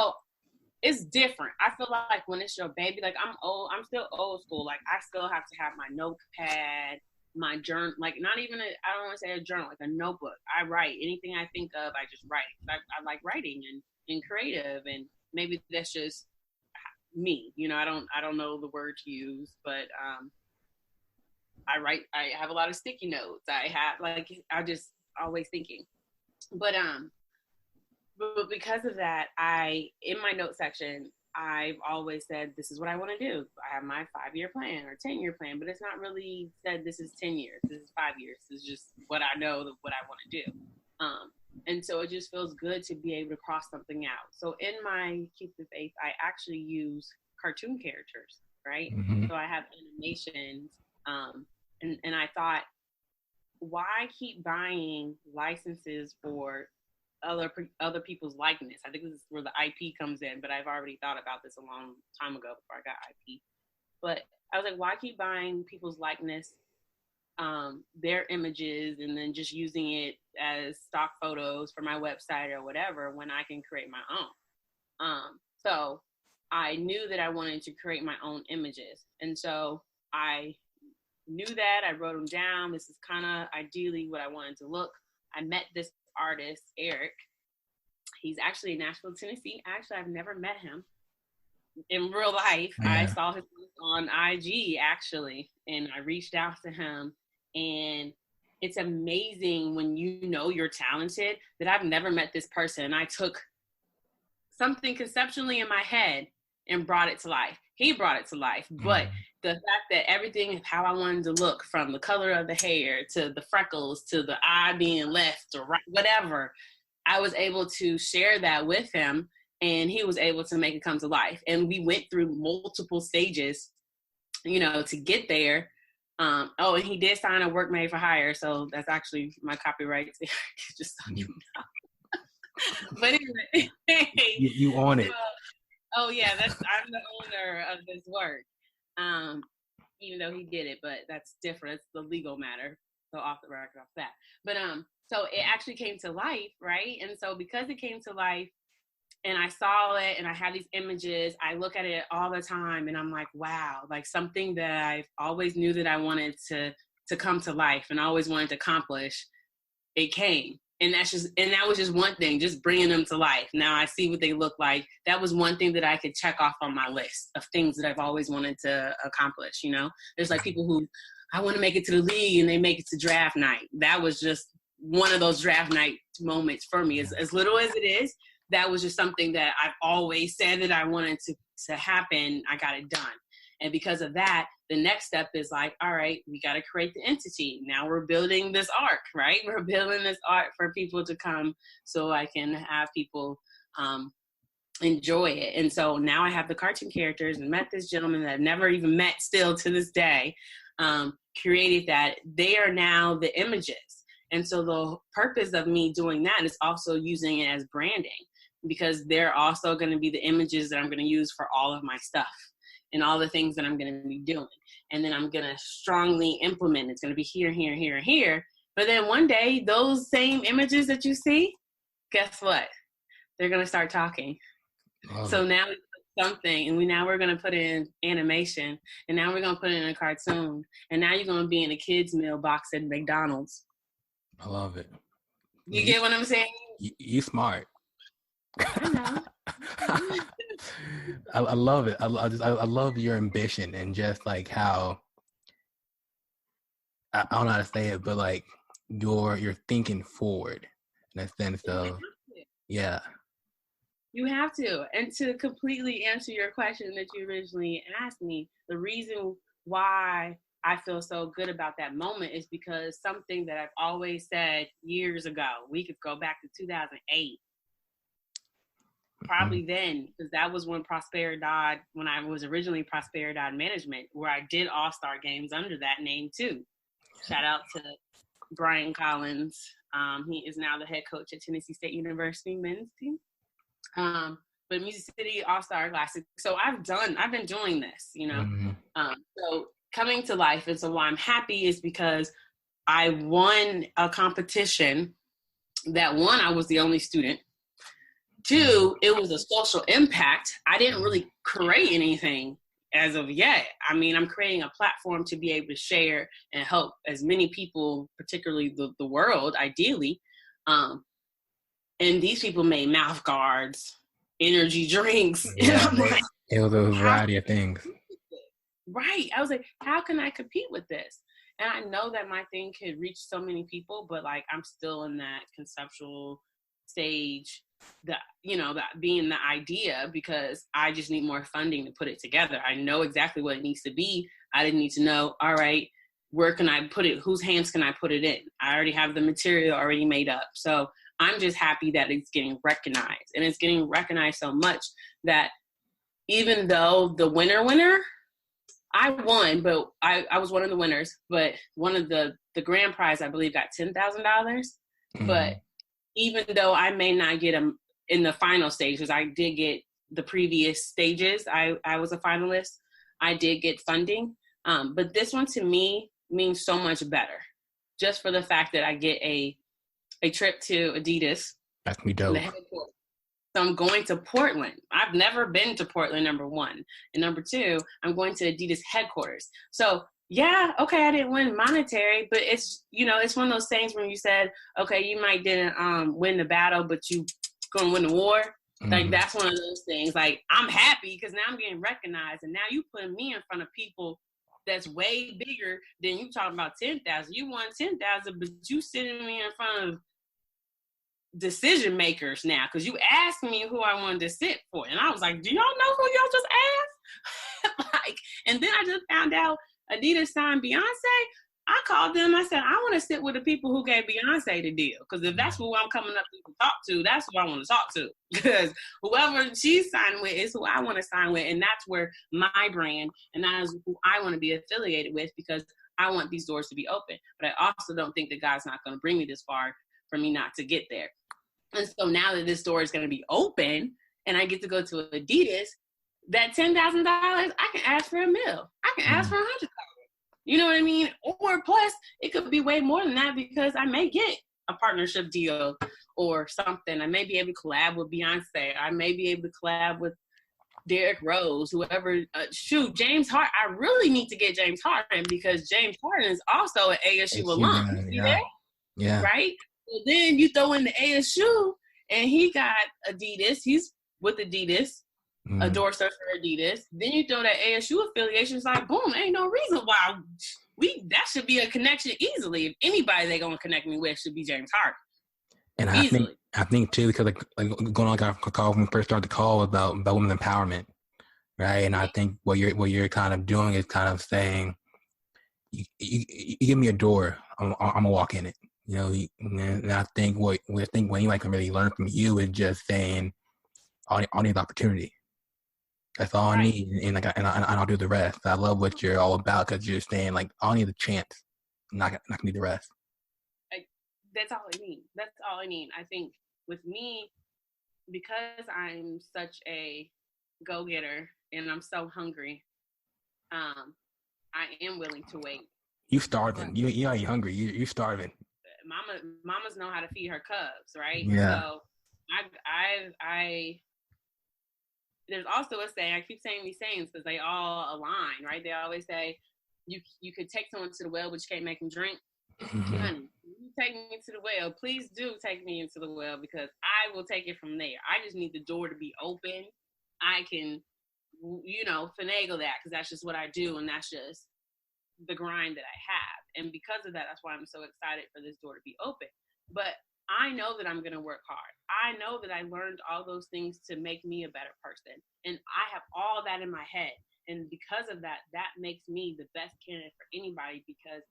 it's different. I feel like when it's your baby, like I'm still old school. Like I still have to have my notepad, my journal, like not even I don't want to say a journal, like a notebook. I write anything I think of. I just write. I like writing and creative, and maybe that's just me. You know, I don't know the word to use, but I write. I have a lot of sticky notes. I just always thinking, but because of that, in my note section, I've always said, this is what I want to do. I have my 5-year plan or 10-year plan, but it's not really said this is 10 years, this is 5 years. This is just what I know, what I want to do. And so it just feels good to be able to cross something out. So in my Keep the Faith, I actually use cartoon characters, right? Mm-hmm. So I have animations. And I thought, why keep buying licenses for other people's likeness. I think this is where the IP comes in, but I've already thought about this a long time ago before I got IP. But I was like, why keep buying people's likeness, their images, and then just using it as stock photos for my website or whatever when I can create my own? So I knew that I wanted to create my own images. And so I knew that. I wrote them down. This is kind of ideally what I wanted to look. I met this artist, Eric. He's actually in Nashville, Tennessee. Actually, I've never met him in real life. Yeah. I saw his on IG, actually, and I reached out to him. And it's amazing when you know you're talented that I've never met this person. And I took something conceptually in my head and brought it to life. He brought it to life. But the fact that everything, how I wanted to look, from the color of the hair to the freckles to the eye being left or right, whatever, I was able to share that with him, and he was able to make it come to life. And we went through multiple stages, to get there. And he did sign a work made for hire. So that's actually my copyright. Just so you know. But anyway. You own it. Oh yeah, I'm the owner of this work. Even though he did it, but that's different. It's the legal matter. So off the record, off that. But so it actually came to life, right? And so because it came to life, and I saw it, and I have these images, I look at it all the time, and I'm like, wow, like something that I've always knew that I wanted to come to life and always wanted to accomplish. It came. And that was just one thing, just bringing them to life. Now I see what they look like. That was one thing that I could check off on my list of things that I've always wanted to accomplish. There's like people who, I want to make it to the league, and they make it to draft night. That was just one of those draft night moments for me. As little as it is, that was just something that I've always said that I wanted to happen. I got it done. And because of that, the next step is like, all right, we got to create the entity. Now we're building this art, right? We're building this art for people to come so I can have people enjoy it. And so now I have the cartoon characters, and met this gentleman that I've never even met still to this day, created that. They are now the images. And so the purpose of me doing that is also using it as branding, because they're also going to be the images that I'm going to use for all of my stuff and all the things that I'm going to be doing. And then I'm going to strongly implement. It's going to be here, here, here, and here. But then one day, those same images that you see, guess what? They're going to start talking. So now it's something, and now we're going to put it in animation, and now we're going to put it in a cartoon, and now you're going to be in a kid's meal box at McDonald's. I love it. You get what I'm saying? You smart. I know. I love it. I love your ambition, and just like how, I don't know how to say it, but like you're thinking forward in a sense of, yeah. You have to. And to completely answer your question that you originally asked me, the reason why I feel so good about that moment is because something that I've always said years ago, we could go back to 2008. Probably then, because that was when Prosperidad, when I was originally Prosperidad Management, where I did all-star games under that name too. Shout out to Brian Collins. He is now the head coach at Tennessee State University men's team. But Music City All-Star Classic. So I've been doing this, So coming to life, and so why I'm happy is because I won a competition that, one, I was the only student. Two, it was a social impact. I didn't really create anything as of yet. I mean, I'm creating a platform to be able to share and help as many people, particularly the world, ideally. And these people made mouth guards, energy drinks. Yeah, it was a variety of things. Right. I was like, how can I compete with this? And I know that my thing could reach so many people, but like, I'm still in that conceptual stage, that being the idea, because I just need more funding to put it together. I know exactly what it needs to be. I didn't need to know, all right, where can I put it? Whose hands can I put it in? I already have the material already made up. So I'm just happy that it's getting recognized, and it's getting recognized so much that even though the winner, I won, but I was one of the winners, but one of the grand prize, I believe, got $10,000. But even though I may not get them in the final stage, because I did get the previous stages, I was a finalist. I did get funding. But this one to me means so much better, just for the fact that I get a trip to Adidas. That's me dope. So I'm going to Portland. I've never been to Portland, number one. And number two, I'm going to Adidas headquarters. So yeah, okay, I didn't win monetary, but it's, it's one of those things when you said, okay, you might didn't win the battle, but you gonna win the war. Mm-hmm. Like, that's one of those things. Like, I'm happy because now I'm getting recognized, and now you putting me in front of people that's way bigger than you talking about 10,000. You won 10,000, but you sitting me in front of decision makers now, because you asked me who I wanted to sit for, and I was like, do y'all know who y'all just asked? Like, and then I just found out Adidas signed Beyonce. I called them. I said, I want to sit with the people who gave Beyonce the deal, because if that's who I'm coming up to talk to, that's who I want to talk to, because whoever she's signing with is who I want to sign with, and that's where my brand, and that is who I want to be affiliated with, because I want these doors to be open. But I also don't think that God's not going to bring me this far for me not to get there. And so now that this door is going to be open and I get to go to Adidas, that $10,000, I can ask for $1 million. I can ask for $100,000. You know what I mean? Or plus, it could be way more than that, because I may get a partnership deal or something. I may be able to collab with Beyonce. I may be able to collab with Derrick Rose, whoever. James Harden. I really need to get James Harden, because James Harden is also an ASU alum. Yeah. Right? So then you throw in the ASU, and he got Adidas. He's with Adidas, a door surfer for Adidas. Then you throw that ASU affiliation. It's like, boom, ain't no reason why that should be a connection easily. If anybody they're gonna connect me with should be James Harden. And I think too, because like going on a call when we first started the call about women's empowerment, right? And I think what you're kind of doing is kind of saying, you give me a door, I'm gonna walk in it. And I think what anybody can really learn from you is just saying, I need opportunity. That's all I need, and I'll do the rest. I love what you're all about, because you're saying, like, I need a chance, not gonna need the rest. That's all I need. That's all I need. I think with me, because I'm such a go-getter and I'm so hungry, I am willing to wait. You starving? You ain't hungry. You starving. Mamas know how to feed her cubs, right? Yeah. So I there's also a saying, I keep saying these sayings because they all align, right? They always say, you could take someone to the well, but you can't make them drink. Mm-hmm. Honey, you take me to the well. Please do take me into the well, because I will take it from there. I just need the door to be open. I can, finagle that, because that's just what I do, and that's just the grind that I have. And because of that, that's why I'm so excited for this door to be open. But I know that I'm going to work hard. I know that I learned all those things to make me a better person. And I have all that in my head. And because of that, that makes me the best candidate for anybody, because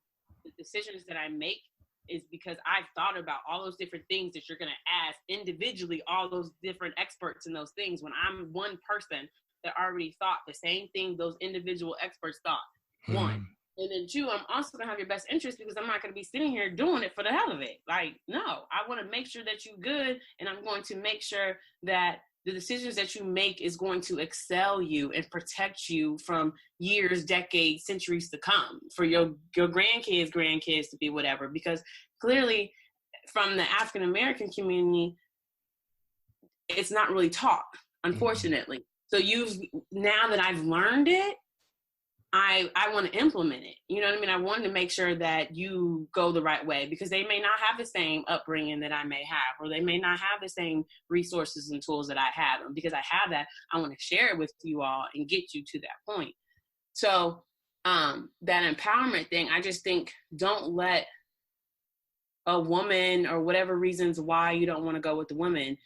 the decisions that I make is because I've thought about all those different things that you're going to ask individually, all those different experts in those things, when I'm one person that already thought the same thing those individual experts thought. One. And then two, I'm also going to have your best interest, because I'm not going to be sitting here doing it for the hell of it. Like, no, I want to make sure that you're good, and I'm going to make sure that the decisions that you make is going to excel you and protect you from years, decades, centuries to come, for your grandkids to be whatever. Because clearly from the African-American community, it's not really taught, unfortunately. So now that I've learned it, I want to implement it. You know what I mean? I want to make sure that you go the right way, because they may not have the same upbringing that I may have, or they may not have the same resources and tools that I have. And because I have that, I want to share it with you all and get you to that point. So that empowerment thing, I just think, don't let a woman, or whatever reasons why you don't want to go with the woman.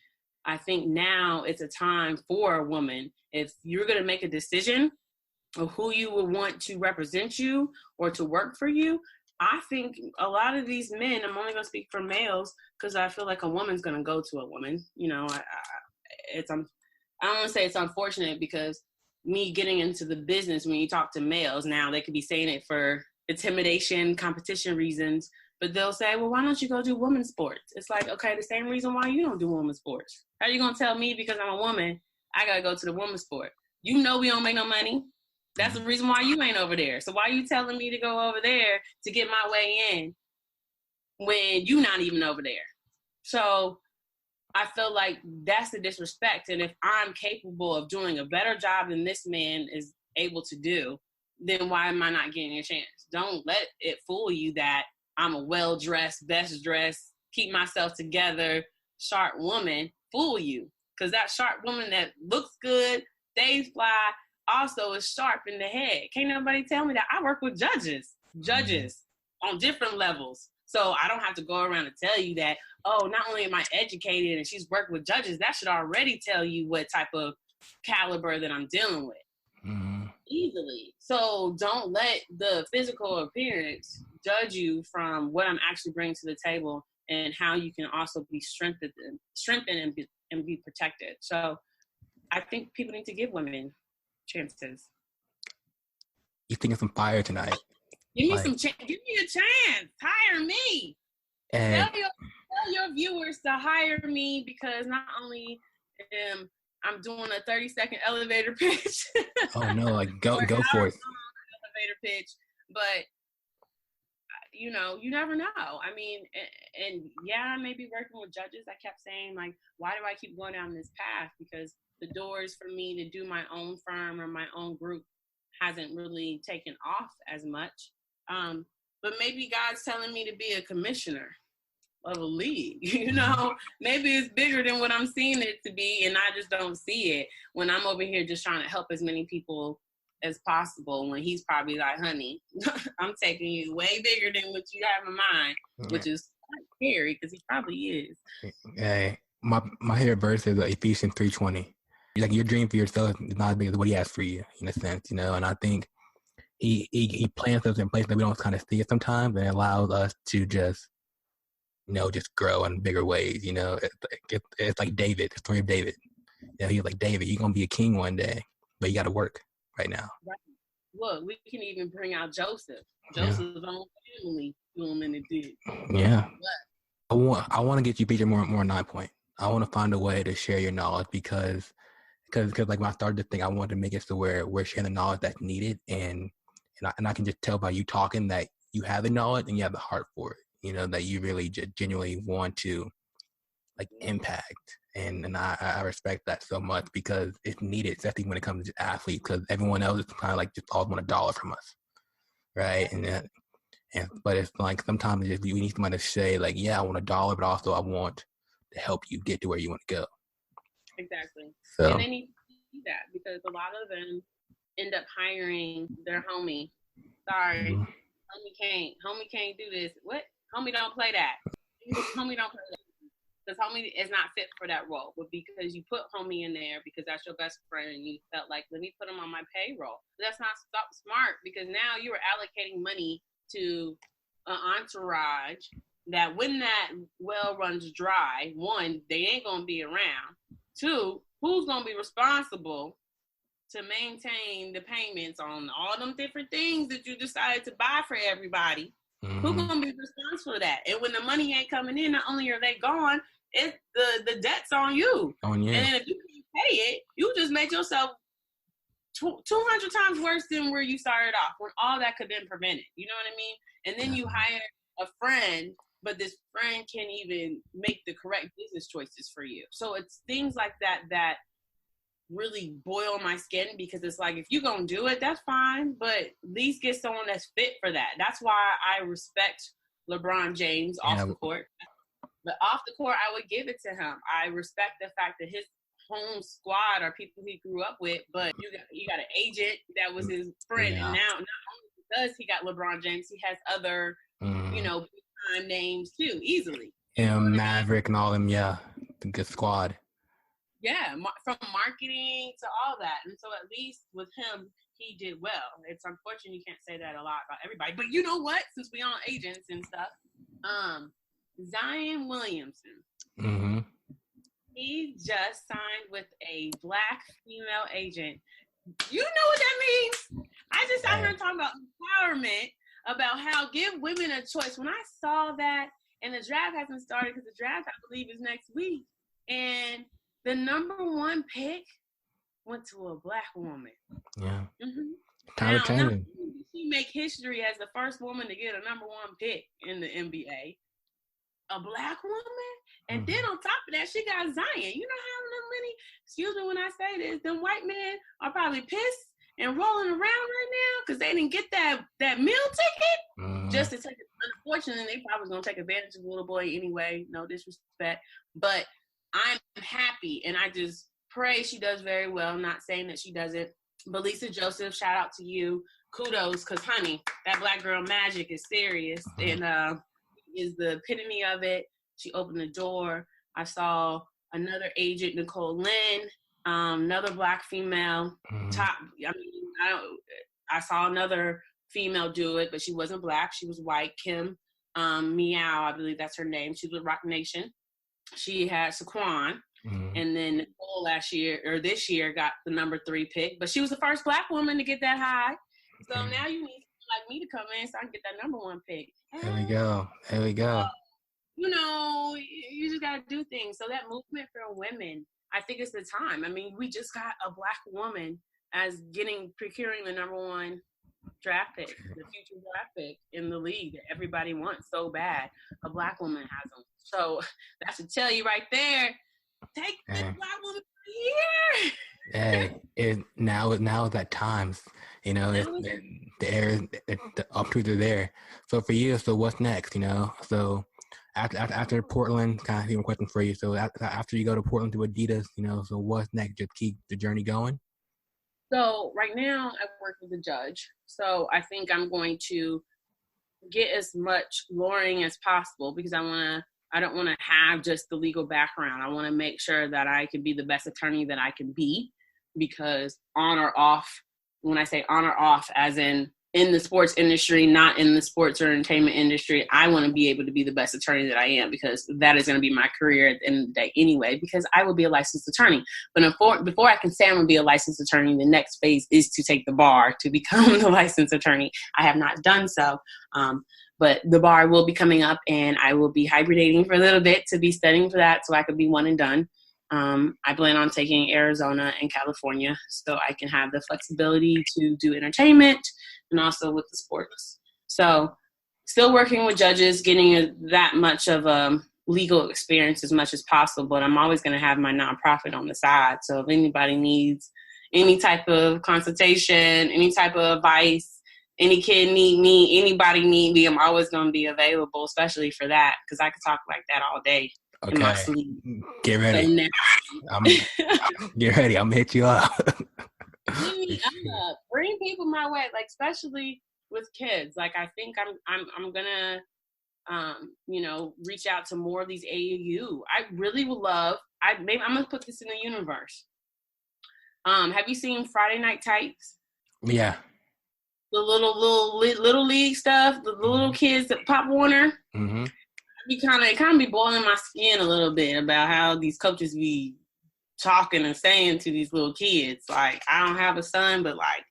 I think now it's a time for a woman. If you're going to make a decision of who you would want to represent you or to work for you, I think a lot of these men, I'm only going to speak for males, because I feel like a woman's going to go to a woman. I don't want to say it's unfortunate, because me getting into the business, when you talk to males now, they could be saying it for intimidation, competition reasons, But they'll say, well, why don't you go do women's sports? It's like, okay, the same reason why you don't do women's sports. How are you going to tell me because I'm a woman, I got to go to the women's sport? You know we don't make no money. That's the reason why you ain't over there. So why are you telling me to go over there to get my way in when you not even over there? So I feel like that's the disrespect. And if I'm capable of doing a better job than this man is able to do, then why am I not getting a chance? Don't let it fool you that I'm a well-dressed, best-dressed, keep myself together, sharp woman fool you. Because that sharp woman that looks good, stays fly, also is sharp in the head. Can't nobody tell me that. I work with judges on different levels. So I don't have to go around and tell you that, oh, not only am I educated and she's worked with judges, that should already tell you what type of caliber that I'm dealing with. Easily. So don't let the physical appearance judge you from what I'm actually bringing to the table and how you can also be strengthened and be protected. So I think people need to give women chances. You thinking some fire tonight? Give me give me a chance. Hire me. And Tell your viewers to hire me because not only am I'm doing a 30-second elevator pitch. Oh no, like go for it. Elevator pitch, but you know, you never know. I mean, and yeah, I may be working with judges. I kept saying like, why do I keep going down this path? Because the doors for me to do my own firm or my own group hasn't really taken off as much. But maybe God's telling me to be a commissioner of a league, you know, maybe it's bigger than what I'm seeing it to be. And I just don't see it when I'm over here just trying to help as many people as possible when he's probably like, honey, I'm taking you way bigger than what you have in mind, which is quite scary because he probably is. Hey, my favorite verse is Ephesians 3:20. Like your dream for yourself is not as big as what he has for you in a sense, you know, and I think he plants us in places that we don't kind of see it sometimes, and it allows us to just, you know, just grow in bigger ways, you know. It's like David, the story of David. You know, he's like, David, you're going to be a king one day, but you got to work right now. Right. Look, we can even bring out Joseph. Joseph's own family threw him in the ditch. Yeah. But I want to get you, Peter, more 9 point. I want to find a way to share your knowledge because like when I started to think, I wanted to make it so where we're sharing the knowledge that's needed, and I can just tell by you talking that you have the knowledge and you have the heart for it. You know, that you really genuinely want to like impact. And I respect that so much because it's needed, especially when it comes to athletes, because everyone else is kind of like just all want $1 from us. Right. But it's like sometimes we need somebody to say like, yeah, I want $1, but also I want to help you get to where you want to go. Exactly. So, and they need to see that because a lot of them end up hiring their homie. Sorry, homie can't do this. What? Homie don't play that. Homie don't play that. Because homie is not fit for that role. But because you put homie in there because that's your best friend and you felt like, let me put him on my payroll. But that's not smart because now you are allocating money to an entourage that when that well runs dry, one, they ain't going to be around. Two, who's going to be responsible to maintain the payments on all them different things that you decided to buy for everybody? Mm-hmm. Who's going to be responsible for that? And when the money ain't coming in, not only are they gone, it's the debt's on you. And then if you can't pay it, you just make yourself 200 times worse than where you started off, when all that could have been prevented. You know what I mean? And then you hire a friend, but this friend can't even make the correct business choices for you. So it's things like that really boil my skin because it's like, if you're going to do it, that's fine, but at least get someone that's fit for that. That's why I respect LeBron James off the court. But off the court, I would give it to him. I respect the fact that his home squad are people he grew up with, but you got an agent that was his friend. And now, not only because he got LeBron James, he has other, you know, big-time names too, easily. Yeah, Maverick and all them, the good squad. Yeah, from marketing to all that. And so at least with him, he did well. It's unfortunate you can't say that a lot about everybody. But you know what? Since we on agents and stuff, Zion Williamson, he just signed with a Black female agent. You know what that means? I just sat here and talking about empowerment about how give women a choice. When I saw that, and the draft hasn't started because the draft, I believe, is next week, and the number 1 pick went to a Black woman. Yeah. Mm-hmm. Time to change. She make history as the first woman to get a number 1 pick in the NBA. A Black woman? And then on top of that, she got Zion. You know how many, excuse me when I say this, them white men are probably pissed and rolling around right now because they didn't get that meal ticket just to take it. Unfortunately, they probably going to take advantage of the little boy anyway. No disrespect. But I'm happy, and I just pray she does very well. I'm not saying that she doesn't. But Lisa Joseph, shout out to you. Kudos, because, honey, that Black girl magic is serious and is the epitome of it. She opened the door. I saw another agent, Nicole Lynn, another Black female. I saw another female do it, but she wasn't Black. She was white. Kim Meow, I believe that's her name. She was with Rock Nation. She had Saquon. And then Nicole this year got the number 3 pick, but she was the first Black woman to get that high. So now you need someone like me to come in so I can get that number 1 pick. There we go. You know, you just got to do things. So that movement for women, I think it's the time. I mean, we just got a Black woman as procuring the number 1 draft pick, the future draft pick in the league that everybody wants so bad. A Black woman has them. So that should tell you right there, take this Black woman here. Now is that times, you know, the opportunities are there. So for you, so what's next, you know? So after Portland, kind of even a question for you. So after you go to Portland to Adidas, you know, so what's next? Just keep the journey going? So right now I work with a judge. So I think I'm going to get as much lawyering as possible because I don't want to have just the legal background. I want to make sure that I can be the best attorney that I can be, because on or off, when I say on or off, as in the sports industry, not in the sports or entertainment industry, I want to be able to be the best attorney that I am, because that is going to be my career at the end of the day anyway, because I will be a licensed attorney. But before I can say I'm going to be a licensed attorney, the next phase is to take the bar to become the licensed attorney. I have not done so. But the bar will be coming up, and I will be hibernating for a little bit to be studying for that so I could be one and done. I plan on taking Arizona and California so I can have the flexibility to do entertainment and also with the sports. So still working with judges, getting that much of legal experience as much as possible, but I'm always going to have my nonprofit on the side. So if anybody needs any type of consultation, any type of advice, any kid need me, anybody need me, I'm always going to be available, especially for that, because I could talk like that all day. Okay. In my sleep. Get ready. Get ready. I'm gonna hit you up. Bring people my way, like especially with kids. Like I think I'm gonna reach out to more of these AAU. I really would love. I'm gonna put this in the universe. Have you seen Friday Night Tights? Yeah. The little league stuff. The little kids at Pop Warner. Mm-hmm. It kind of be boiling my skin a little bit about how these coaches be talking and saying to these little kids. Like, I don't have a son, but like,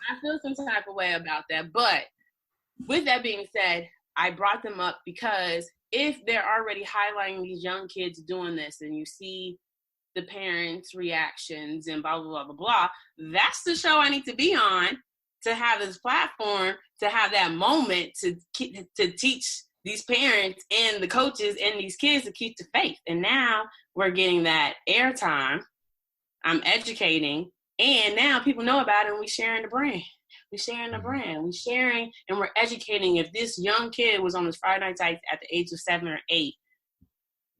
I feel some type of way about that. But with that being said, I brought them up because if they're already highlighting these young kids doing this and you see the parents' reactions and blah, blah, blah, blah, blah, that's the show I need to be on to have this platform, to have that moment to teach these parents and the coaches and these kids to keep the faith. And now we're getting that airtime. I'm educating. And now people know about it and we're sharing the brand. We're sharing the brand. We're sharing and we're educating. If this young kid was on this Friday Night Tights at the age of 7 or 8,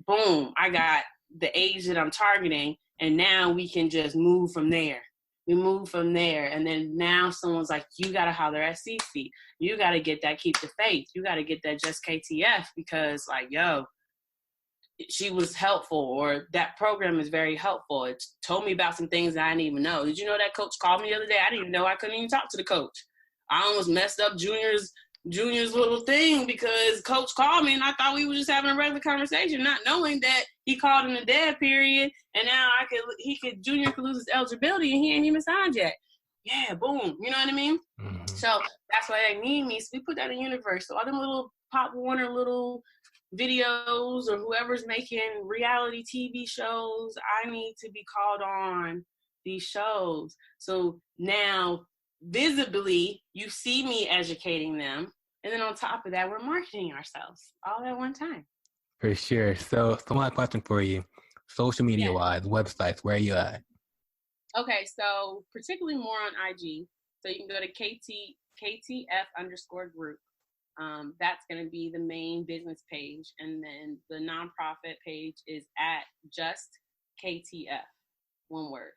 boom, I got the age that I'm targeting. And now we can just move from there. We move from there. And then now someone's like, you got to holler at Ceci. You got to get that Keep the Faith. You got to get that Just KTF because, like, yo, she was helpful, or that program is very helpful. It told me about some things that I didn't even know. Did you know that coach called me the other day? I didn't even know I couldn't even talk to the coach. I almost messed up Junior's little thing because coach called me and I thought we were just having a regular conversation, not knowing that he called in the dead period and now Junior could lose his eligibility and he ain't even signed yet. yeah, boom. You know what I mean? Mm-hmm. So that's why they need me. So we put that in the universe. So all them little Pop Warner little videos or whoever's making reality TV shows, I need to be called on these shows. So now visibly you see me educating them. And then on top of that, we're marketing ourselves all at one time. For sure. So one question for you. Social media wise, websites, where are you at? Okay, so particularly more on IG. So you can go to KTF_group. That's going to be the main business page. And then the nonprofit page is at just KTF, one word.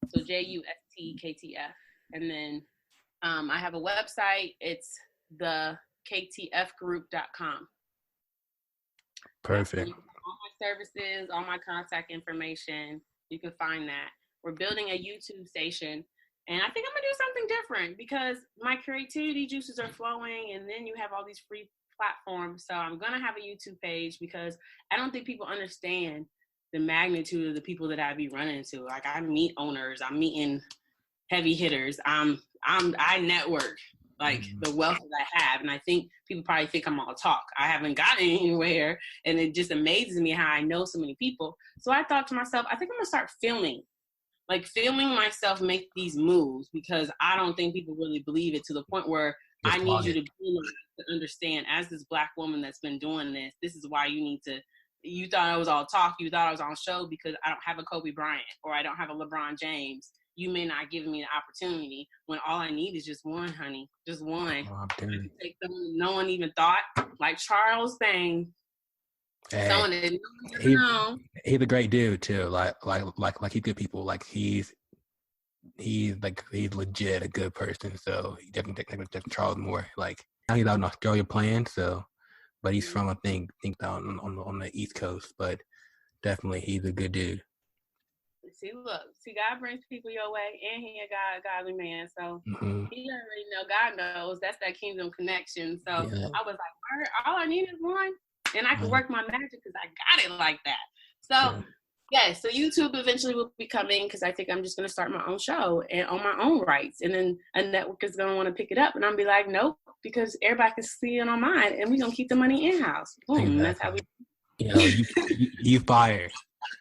So JUSTKTF. And then I have a website. It's the KTFgroup.com. Perfect. All my services, all my contact information, you can find that. We're building a YouTube station. And I think I'm going to do something different because my creativity juices are flowing, and then you have all these free platforms. So I'm going to have a YouTube page because I don't think people understand the magnitude of the people that I be running into. Like, I meet owners, I'm meeting heavy hitters. I network, like the wealth that I have. And I think people probably think I'm all talk. I haven't gotten anywhere, and it just amazes me how I know so many people. So I thought to myself, I think I'm going to start filming myself make these moves, because I don't think people really believe it, to the point where I need you to understand, as this Black woman that's been doing this is why you need to, you thought I was all talk, you thought I was on show because I don't have a Kobe Bryant or I don't have a LeBron James. You may not give me the opportunity when all I need is just one, honey, just one. Take them, no one even thought, like Charles Bang. Hey, he's a great dude too. Like he's good people. Like he's legit a good person. So he definitely Charles more. Like now he's out in Australia playing. So, but he's from I think down on the East Coast. But definitely he's a good dude. See, God brings people your way, and he a godly man. So he already know. God knows that's that kingdom connection. So I was like, all I need is one. And I can work my magic because I got it like that. So, so YouTube eventually will be coming, because I think I'm just going to start my own show and on my own rights. And then a network is going to want to pick it up. And I'm be like, nope, because everybody can see it on mine. And we're going to keep the money in-house. Boom. Exactly. That's how we You fire.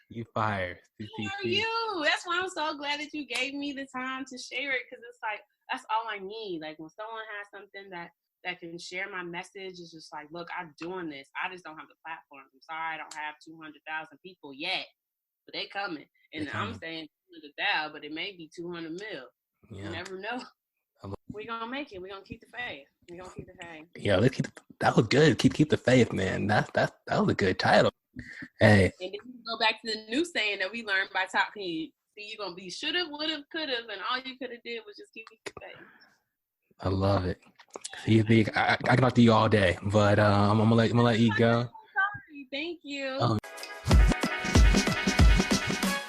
You fire. How are you? That's why I'm so glad that you gave me the time to share it, because it's like, that's all I need. Like, when someone has something that can share my message, is just like, look, I'm doing this. I just don't have the platforms. I'm sorry I don't have 200,000 people yet, but they coming. And I'm saying 200,000, but it may be 200 mil. Yeah. You never know. We're going to make it. We're going to keep the faith. We're going to keep the faith. Yeah, that was good. Keep the faith, man. That was a good title. Hey. And then you go back to the new saying that we learned by talking. See, you're going to be should've, would've, could've, and all you could've did was just keep the faith. I love it. See, I can talk to you all day, but I'm gonna let you go. Sorry, thank you.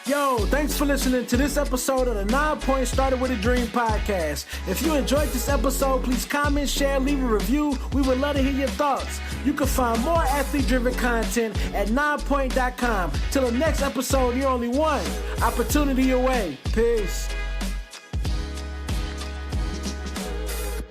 Yo, thanks for listening to this episode of the 9 Point Started With a Dream podcast. If you enjoyed this episode, please comment, share, leave a review. We would love to hear your thoughts. You can find more athlete-driven content at 9point.com. Till the next episode, you're only one opportunity away. Peace.